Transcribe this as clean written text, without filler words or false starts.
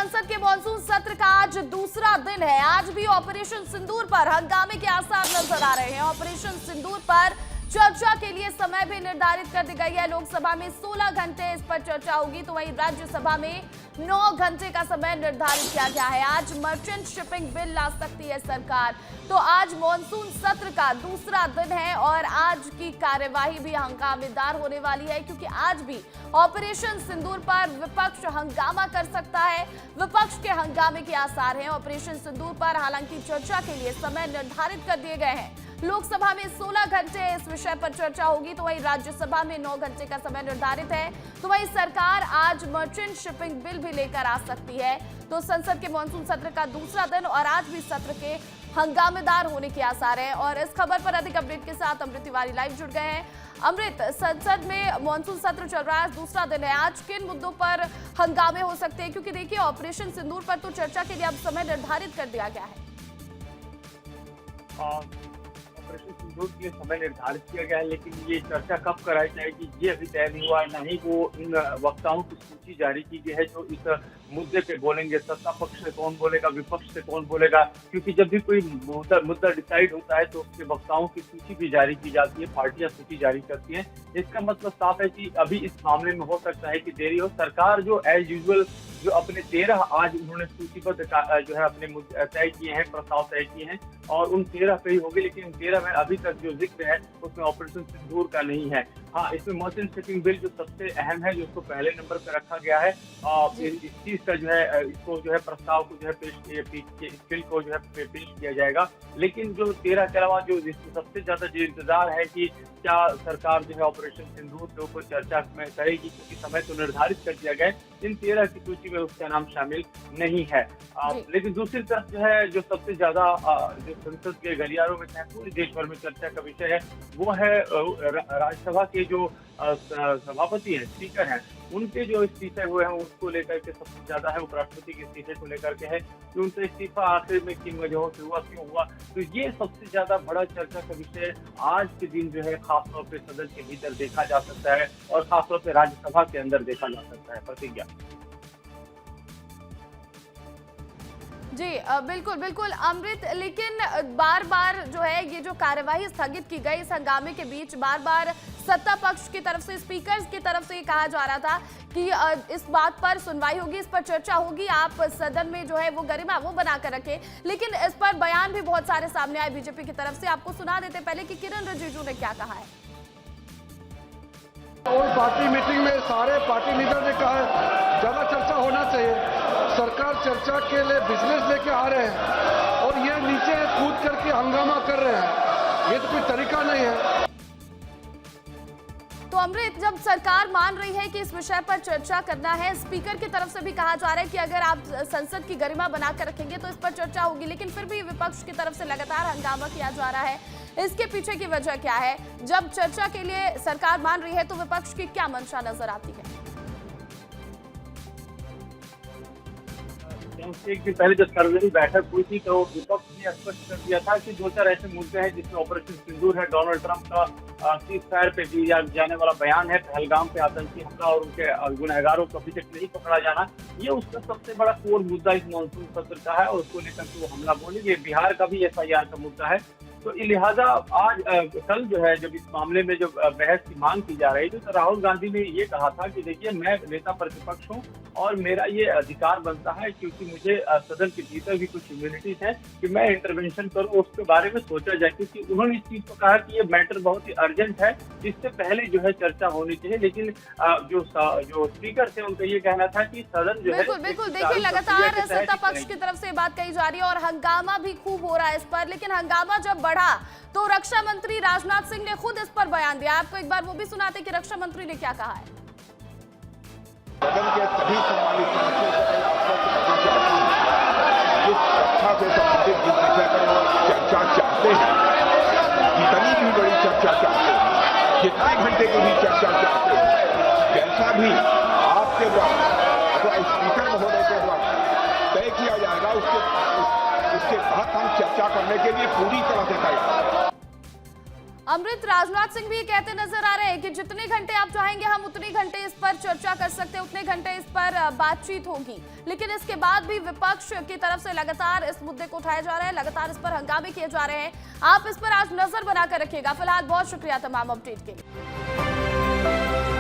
संसद के मॉनसून सत्र का आज दूसरा दिन है। आज भी ऑपरेशन सिंदूर पर हंगामे के आसार नजर आ रहे हैं। ऑपरेशन सिंदूर पर चर्चा के लिए समय भी निर्धारित कर दी गई है। लोकसभा में 16 घंटे इस पर चर्चा होगी, तो वहीं राज्यसभा में 9 घंटे का समय निर्धारित किया गया है। आज मर्चेंट शिपिंग बिल ला सकती है सरकार। तो आज मॉनसून सत्र का दूसरा दिन है और आज की कार्यवाही भी हंगामेदार होने वाली है, क्योंकि आज भी ऑपरेशन सिंदूर पर विपक्ष हंगामा कर सकता है। विपक्ष के हंगामे के आसार हैं। ऑपरेशन सिंदूर पर हालांकि चर्चा के लिए समय निर्धारित कर दिए गए हैं। लोकसभा में 16 घंटे इस विषय पर चर्चा होगी, तो वहीं राज्यसभा में 9 घंटे का समय निर्धारित है। तो वहीं सरकार आज मर्चेंट शिपिंग बिल भी लेकर आ सकती है। तो संसद के मॉनसून सत्र का दूसरा दिन और आज भी सत्र के हंगामेदार होने के आसार हैं। और इस खबर पर अधिक अपडेट के साथ अमृत तिवारी लाइव जुड़ गए हैं। अमृत, संसद में मॉनसून सत्र चल रहा है, दूसरा दिन है। आज किन मुद्दों पर हंगामे हो सकते हैं, क्योंकि देखिए ऑपरेशन सिंदूर पर तो चर्चा के लिए अब समय निर्धारित कर दिया गया है। ऑपरेशन सिंदूर के लिए समय निर्धारित किया गया है, लेकिन ये चर्चा कब कराई जाएगी ये अभी तय नहीं हुआ है। न ही वो इन वक्ताओं की सूची जारी की गई है जो इस मुद्दे पे बोलेंगे। सत्ता पक्ष से कौन बोलेगा, विपक्ष से कौन बोलेगा, क्योंकि जब भी कोई मुद्दा डिसाइड होता है तो उसके वक्ताओं की सूची भी जारी की जाती है, पार्टियां सूची जारी करती हैं। इसका मतलब साफ है कि अभी इस मामले में हो सकता है कि देरी हो। सरकार जो एज यूजुअल जो अपने 13 आज उन्होंने सूचीबद्ध जो है अपने तय किए हैं, प्रस्ताव तय किए हैं और उन 13 पे ही होगी, लेकिन 13 में अभी तक जो जिक्र है उसमें ऑपरेशन सिंदूर का नहीं है। हाँ, इसमें मर्चेंट शिपिंग बिल जो सबसे अहम है, जो उसको पहले नंबर पर रखा गया है। इस चीज का जो है इसको जो है प्रस्ताव को जो है इस बिल को जो है पेश किया जाएगा। लेकिन जो 13 के अलावा जो सबसे ज्यादा जो इंतजार है कि क्या सरकार जो है ऑपरेशन सिंदूर के ऊपर चर्चा में करेगी, क्योंकि समय तो निर्धारित कर दिया गया है। इन 13 की सूची में उसका नाम शामिल नहीं है। लेकिन दूसरी तरफ जो है जो सबसे ज्यादा जो संसद के गलियारों में पूरे देश भर में चर्चा का विषय है, वो है राज्यसभा के जो सभापति हैं, स्पीकर हैं, उनके जो इस्तीफे हुए हैं उसको लेकर के सबसे ज्यादा है। उपराष्ट्रपति के इस्तीफे को लेकर के है कि उनका इस्तीफा आखिर में किन वजहों से हुआ, क्यों हुआ। तो ये सबसे ज्यादा बड़ा चर्चा का विषय आज के दिन जो है खासतौर पे सदन के भीतर देखा जा सकता है और खासतौर पे राज्यसभा के अंदर देखा जा सकता है। प्रतिज्ञा जी बिल्कुल बिल्कुल अमृत, लेकिन बार बार जो है ये जो कार्यवाही स्थगित की गई, इस हंगामे के बीच बार बार सत्ता पक्ष की तरफ से, स्पीकर की तरफ से ये कहा जा रहा था कि इस बात पर सुनवाई होगी, इस पर चर्चा होगी, आप सदन में जो है वो गरिमा वो बनाकर रखें। लेकिन इस पर बयान भी बहुत सारे सामने आए बीजेपी की तरफ से। आपको सुना देते पहले कि किरण रिजिजू ने क्या कहा है। पार्टी मीटिंग में सारे पार्टी लीडर ने कहा है ज्यादा चर्चा होना चाहिए। सरकार चर्चा के लिए बिजनेस लेके आ रहे हैं और ये नीचे कूद करके हंगामा कर रहे हैं, ये तो कोई तरीका नहीं है। तो अमृत, जब सरकार मान रही है कि इस विषय पर चर्चा करना है, स्पीकर की तरफ से भी कहा जा रहा है कि अगर आप संसद की गरिमा बनाकर रखेंगे तो इस पर चर्चा होगी, लेकिन फिर भी विपक्ष की तरफ से लगातार हंगामा किया जा रहा है। इसके पीछे की वजह क्या है? जब चर्चा के लिए सरकार मान रही है तो विपक्ष की क्या मंशा नजर आती है? एक दिन पहले जब सर्वदलीय बैठक हुई थी तो विपक्ष ने स्पष्ट कर दिया था कि 2-4 ऐसे मुद्दे हैं जिसमें ऑपरेशन सिंदूर है, डोनाल्ड ट्रंप का सीज़फायर पे दिया जाने वाला बयान है, पहलगाम पे आतंकी हमला और उनके गुनहगारों को अभी तक नहीं पकड़ा जाना, ये उसका सबसे बड़ा कोर मुद्दा इस मॉनसून सत्र का है और उसको लेकर के वो हमला बोलेंगे। बिहार का भी FIR का मुद्दा है। तो लिहाजा आज कल जो है जब इस मामले में जो बहस की मांग की जा रही थी तो राहुल गांधी ने ये कहा था कि देखिए मैं नेता प्रतिपक्ष हूँ और मेरा ये अधिकार बनता है, क्योंकि मुझे सदन के भीतर भी कुछ इम्यूनिटीज है कि मैं इंटरवेंशन करूँ, उसके बारे में सोचा जाए। क्योंकि उन्होंने इस चीज को कहा कि ये मैटर बहुत ही अर्जेंट है, इससे पहले जो है चर्चा होनी चाहिए। लेकिन जो स्पीकर थे उनका ये कहना था कि सदन जो है बिल्कुल देखिए लगातार सत्ता पक्ष की तरफ से बात कही जा रही है और हंगामा भी खूब हो रहा है इस पर। लेकिन हंगामा जब बढ़ा तो रक्षा मंत्री राजनाथ सिंह ने खुद इस पर बयान दिया। आपको एक बार वो भी सुनाते कि रक्षा मंत्री ने क्या कहा है। सदन के सभी सम्मानित सदस्यों को जिस रक्षा से संबंधित जिस विषय पर वो चर्चा चाहते हैं, जितनी भी बड़ी चर्चा चाहते हैं, जितने घंटे की भी चर्चा चाहते हैं, जैसा भी आपके द्वारा अथवा स्पीकर महोदय के द्वारा तय किया जाएगा उसके तहत हम चर्चा करने के लिए पूरी तरह से तैयार हैं। अमृत, राजनाथ सिंह भी ये कहते नजर आ रहे हैं कि जितने घंटे आप चाहेंगे हम उतने घंटे इस पर चर्चा कर सकते हैं, उतने घंटे इस पर बातचीत होगी। लेकिन इसके बाद भी विपक्ष की तरफ से लगातार इस मुद्दे को उठाया जा रहा है, लगातार इस पर हंगामे किए जा रहे हैं। आप इस पर आज नजर बनाकर रखिएगा। फिलहाल बहुत शुक्रिया तमाम अपडेट के लिए।